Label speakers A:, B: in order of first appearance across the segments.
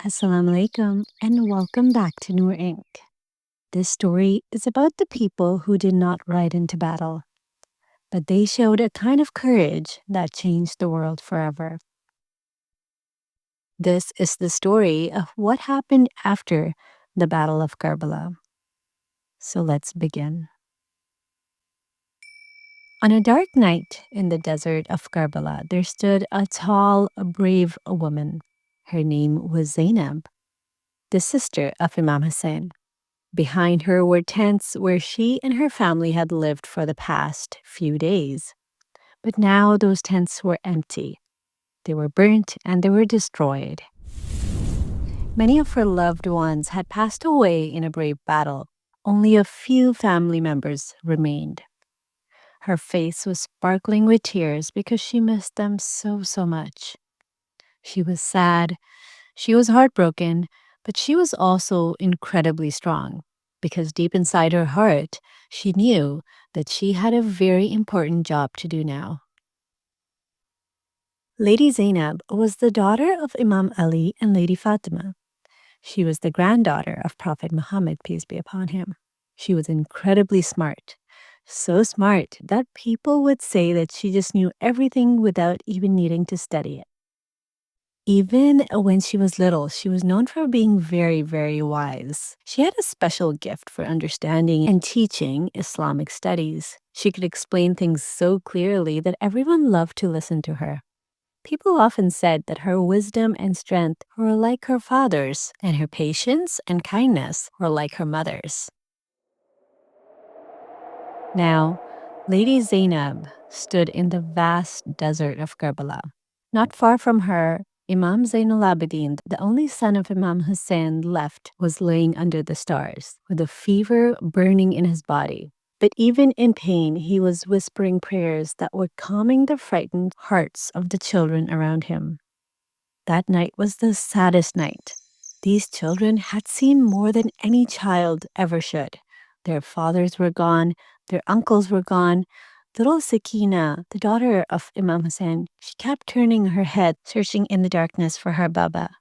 A: Assalamu alaikum and welcome back to Noor Inc. This story is about the people who did not ride into battle, but they showed a kind of courage that changed the world forever. This is the story of what happened after the Battle of Karbala. So let's begin. On a dark night in the desert of Karbala, there stood a tall, brave woman. Her name was Zaynab, the sister of Imam Hussein. Behind her were tents where she and her family had lived for the past few days. But now those tents were empty. They were burnt and they were destroyed. Many of her loved ones had passed away in a brave battle. Only a few family members remained. Her face was sparkling with tears because she missed them so much. She was sad, she was heartbroken, but she was also incredibly strong because deep inside her heart, she knew that she had a very important job to do now. Lady Zaynab was the daughter of Imam Ali and Lady Fatima. She was the granddaughter of Prophet Muhammad, peace be upon him. She was incredibly smart, so smart that people would say that she just knew everything without even needing to study it. Even when she was little, she was known for being very wise. She had a special gift for understanding and teaching Islamic studies. She could explain things so clearly that everyone loved to listen to her. People often said that her wisdom and strength were like her father's, and her patience and kindness were like her mother's. Now, Lady Zaynab stood in the vast desert of Karbala. Not far from her, Imam Zainul Abidin, the only son of Imam Hussein left, was laying under the stars with a fever burning in his body. But even in pain, he was whispering prayers that were calming the frightened hearts of the children around him. That night was the saddest night. These children had seen more than any child ever should. Their fathers were gone, their uncles were gone. Little Sakina, the daughter of Imam Hussein, she kept turning her head, searching in the darkness for her Baba.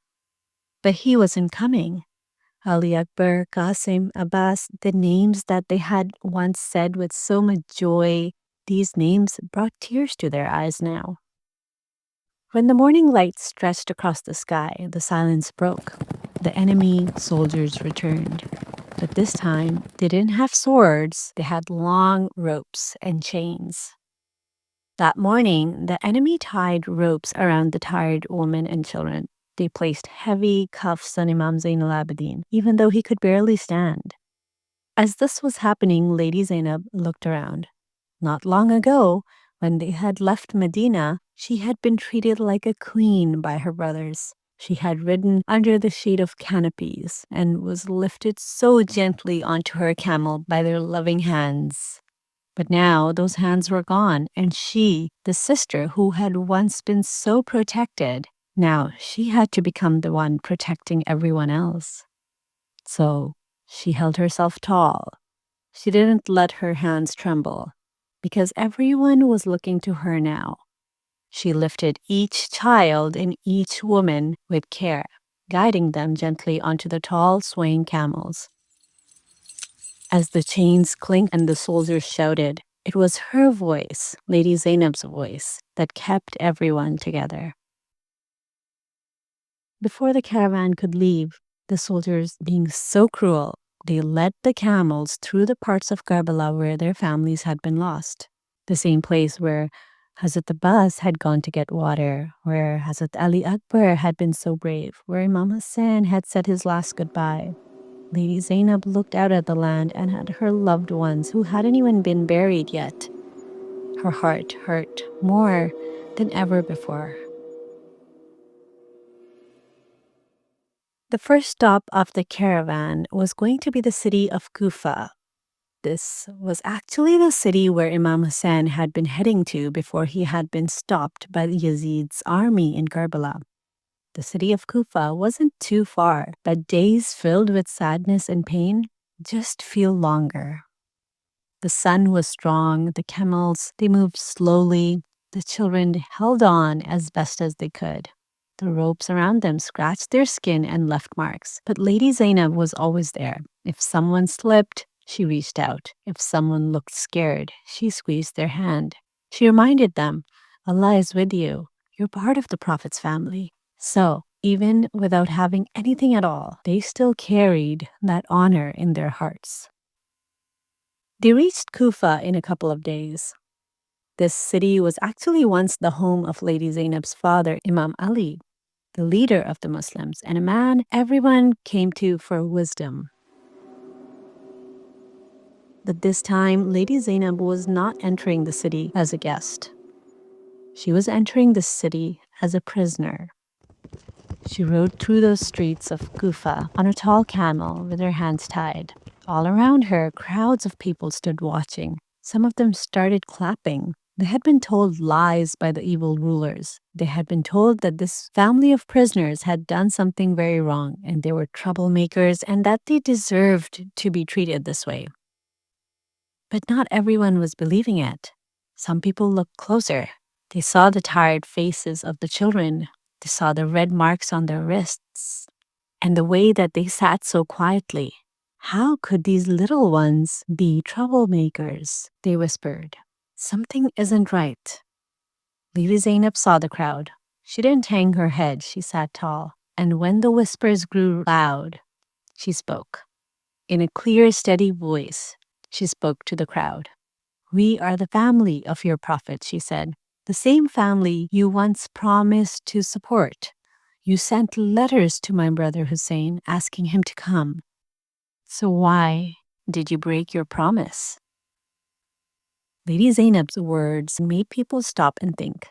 A: But he wasn't coming. Ali Akbar, Qasim, Abbas, the names that they had once said with so much joy, these names brought tears to their eyes now. When the morning light stretched across the sky, the silence broke. The enemy soldiers returned. But this time, they didn't have swords, they had long ropes and chains. That morning, the enemy tied ropes around the tired women and children. They placed heavy cuffs on Imam Zainul Abidin, even though he could barely stand. As this was happening, Lady Zaynab looked around. Not long ago, when they had left Medina, she had been treated like a queen by her brothers. She had ridden under the shade of canopies and was lifted so gently onto her camel by their loving hands. But now those hands were gone, and she, the sister who had once been so protected, now she had to become the one protecting everyone else. So she held herself tall. She didn't let her hands tremble, because everyone was looking to her now. She lifted each child and each woman with care, guiding them gently onto the tall, swaying camels. As the chains clinked and the soldiers shouted, it was her voice, Lady Zaynab's voice, that kept everyone together. Before the caravan could leave, the soldiers, being so cruel, they led the camels through the parts of Karbala where their families had been lost. The same place where Hazrat Abbas had gone to get water, where Hazrat Ali Akbar had been so brave, where Imam Hussein had said his last goodbye. Lady Zaynab looked out at the land and at her loved ones who hadn't even been buried yet. Her heart hurt more than ever before. The first stop of the caravan was going to be the city of Kufa. This was actually the city where Imam Hussein had been heading to before he had been stopped by Yazid's army in Karbala. The city of Kufa wasn't too far, but days filled with sadness and pain just feel longer. The sun was strong, the camels, they moved slowly, the children held on as best as they could. The ropes around them scratched their skin and left marks. But Lady Zaynab was always there. If someone slipped, she reached out. If someone looked scared, she squeezed their hand. She reminded them, Allah is with you. You're part of the Prophet's family. So, even without having anything at all, they still carried that honor in their hearts. They reached Kufa in a couple of days. This city was actually once the home of Lady Zaynab's father, Imam Ali, the leader of the Muslims, and a man everyone came to for wisdom. But this time, Lady Zaynab was not entering the city as a guest. She was entering the city as a prisoner. She rode through those streets of Kufa on a tall camel with her hands tied. All around her, crowds of people stood watching. Some of them started clapping. They had been told lies by the evil rulers. They had been told that this family of prisoners had done something very wrong and they were troublemakers and that they deserved to be treated this way. But not everyone was believing it. Some people looked closer. They saw the tired faces of the children. They saw the red marks on their wrists and the way that they sat so quietly. How could these little ones be troublemakers? They whispered. Something isn't right. Lady Zaynab saw the crowd. She didn't hang her head. She sat tall. And when the whispers grew loud, she spoke. In a clear, steady voice, she spoke to the crowd. We are the family of your prophet, she said. The same family you once promised to support. You sent letters to my brother Hussein asking him to come. So why did you break your promise? Lady Zaynab's words made people stop and think.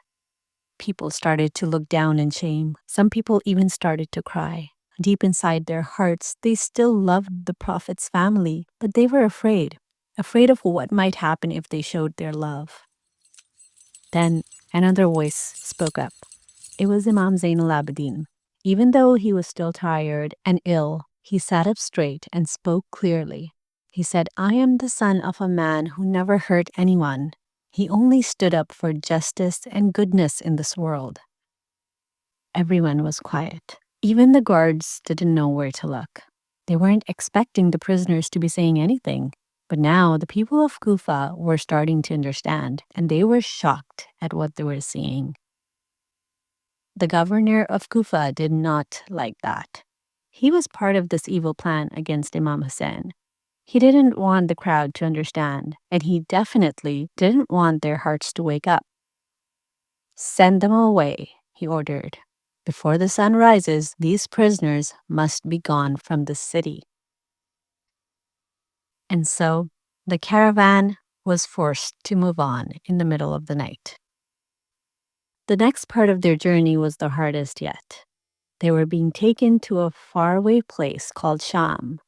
A: People started to look down in shame. Some people even started to cry. Deep inside their hearts, they still loved the Prophet's family, but they were afraid of what might happen if they showed their love. Then another voice spoke up. It was Imam Zainul Abidin. Even though he was still tired and ill, he sat up straight and spoke clearly. He said, I am the son of a man who never hurt anyone. He only stood up for justice and goodness in this world. Everyone was quiet. Even the guards didn't know where to look. They weren't expecting the prisoners to be saying anything. But now the people of Kufa were starting to understand, and they were shocked at what they were seeing. The governor of Kufa did not like that. He was part of this evil plan against Imam Hussein. He didn't want the crowd to understand, and he definitely didn't want their hearts to wake up. Send them away, he ordered. Before the sun rises, these prisoners must be gone from the city. And so the caravan was forced to move on in the middle of the night. The next part of their journey was the hardest yet. They were being taken to a faraway place called Sham.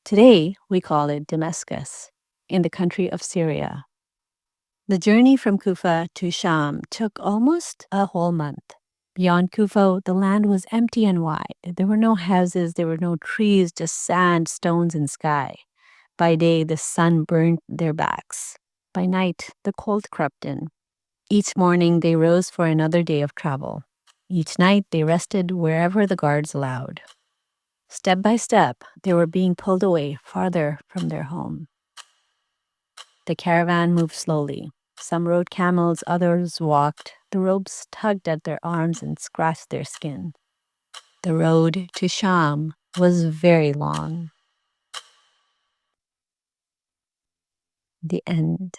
A: Today, we call it Damascus, in the country of Syria. The journey from Kufa to Sham took almost a whole month. Beyond Kufa, the land was empty and wide. There were no houses, there were no trees, just sand, stones, and sky. By day, the sun burned their backs. By night, the cold crept in. Each morning, they rose for another day of travel. Each night, they rested wherever the guards allowed. Step by step, they were being pulled away farther from their home. The caravan moved slowly. Some rode camels, others walked. The ropes tugged at their arms and scratched their skin. The road to Sham was very long. The end.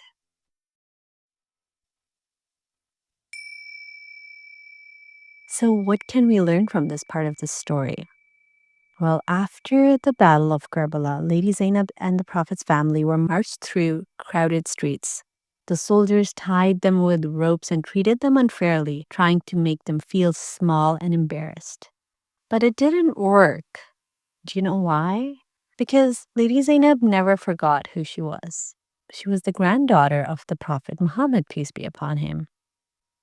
A: So what can we learn from this part of the story? Well, after the Battle of Karbala, Lady Zaynab and the Prophet's family were marched through crowded streets. The soldiers tied them with ropes and treated them unfairly, trying to make them feel small and embarrassed. But it didn't work. Do you know why? Because Lady Zaynab never forgot who she was. She was the granddaughter of the Prophet Muhammad, peace be upon him.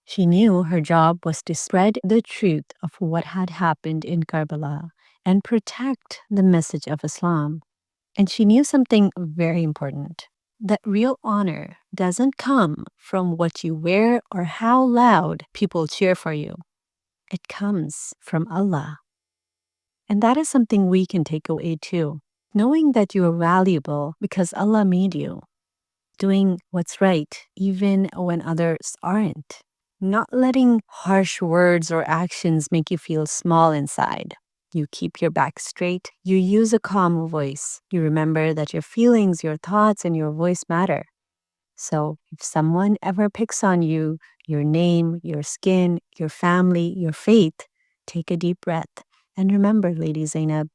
A: She knew her job was to spread the truth of what had happened in Karbala and protect the message of Islam. And she knew something very important, that real honor doesn't come from what you wear or how loud people cheer for you. It comes from Allah. And that is something we can take away too. Knowing that you are valuable because Allah made you. Doing what's right, even when others aren't. Not letting harsh words or actions make you feel small inside. You keep your back straight. You use a calm voice. You remember that your feelings, your thoughts, and your voice matter. So if someone ever picks on you, your name, your skin, your family, your faith, take a deep breath. And remember, Lady Zaynab,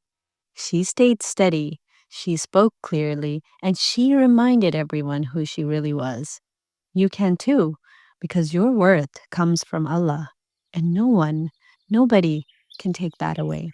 A: she stayed steady, she spoke clearly, and she reminded everyone who she really was. You can too, because your worth comes from Allah, and no one, nobody can take that away.